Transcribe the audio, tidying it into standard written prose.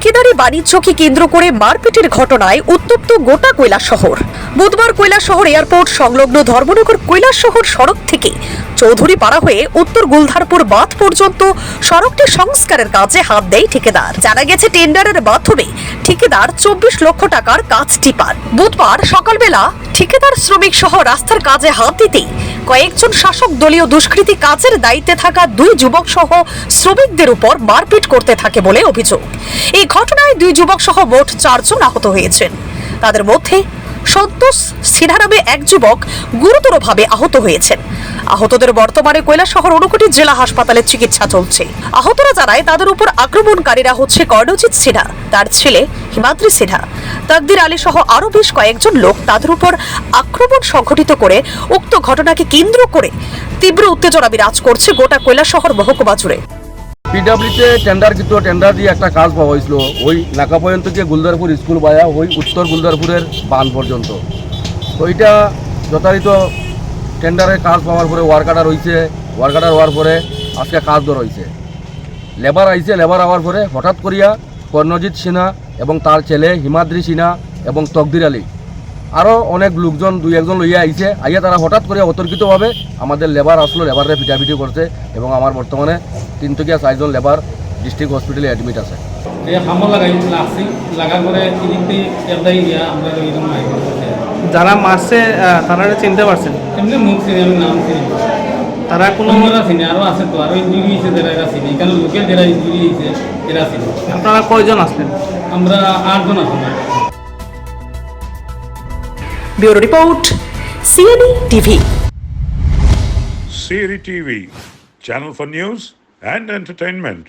ঠিকাদারি বাণিজ্যকে কেন্দ্র করে মারপিটের ঘটনায় উত্তপ্ত গোটা কৈলাসহর। বুধবার কৈলাসহর এয়ারপোর্ট সংলগ্ন ধর্মনগর কৈলাসহর সড়ক থেকে চৌধুরীপাড়া হয়ে উত্তর গুলধারপুর বাঁধ পর্যন্ত সড়কটি সংস্কারের কাজে হাত দেয় ঠিকাদার। জানা গেছে টেন্ডারের মাধ্যমে ঠিকাদার 24 লক্ষ টাকার কাজটি পান। বুধবার সকালবেলা ঠিকাদার শ্রমিক সহ রাস্তার কাজে হাত দিতেই কয়েকজন শাসক দলীয় দুষ্কৃতী কাজের দায়িত্বে থাকা 2 যুবক সহ শ্রমিকদের উপর মারপিট করতে থাকে বলে অভিযোগ। এই ঘটনায় 2 যুবক সহ মোট 4 জন আহত হয়েছেন। তাদের মধ্যে সন্তোষ সিনহা নামে এক যুবক গুরুতরভাবে আহত হয়েছেন। আহতদের বর্তমানে কৈলাসহর 59 জেলা হাসপাতালে চিকিৎসা চলছে। আহতরা জানায় তাদের উপর আক্রমণকারীরা হচ্ছে কর্ণজিৎ সিনহা, তার ছেলে হিমাদ্রি সিনহা, তাকদির আলী সহ আরো বেশ কয়েকজন লোক তাদের উপর আক্রমণ সংঘটিত করে উক্ত ঘটনাকে কেন্দ্র করে তীব্র উত্তেজনা বিরাজ করছে গোটা কৈলাসহর মহকুমা জুড়ে। পিডাব্লিউতে টেন্ডার দিয়ে একটা কাজ পাওয়া হয়েছিল ওই নাকা পর্যন্ত গিয়ে গুলদারপুর স্কুল বায়া ওই উত্তর গুলদারপুরের বান পর্যন্ত। তো এটা যথারীত টেন্ডারের কাজ পাওয়ার পরে ওয়ার্কার হওয়ার পরে আজকে কাজ ধর হয়েছে। লেবার আইছে, লেবার হওয়ার পরে হঠাৎ করিয়া কর্ণজিৎ সিনহা এবং তার ছেলে হিমাদ্রি সিনহা এবং তকদির আলী আরও অনেক লোকজন 2-1 লইয়া আইছে। আইয়া তারা হঠাৎ করে অতর্কিতভাবে আমাদের লেবার আসলো, লেবারে পিটাপিটি করছে এবং আমার বর্তমানে 3 থেকে 4 জন লেবার ডিস্ট্রিক্ট হসপিটালে অ্যাডমিট আছে। যারা মারছে তারা চিনতে পারছেন? এমনি মুখ চিনি, আমি নাম চিনি। তারা কোনো চিনি, আরও আছে তো, আরও ইঞ্জুরি হয়েছে যারা, এরা চিনি। এখানে লোকের যারা ইঞ্জুরি হয়েছে এরা চিনি। আপনারা কয়জন আসলেন? আমরা 8 জন আসলাম। Bureau report, CNE TV. CNE TV, channel for news and entertainment.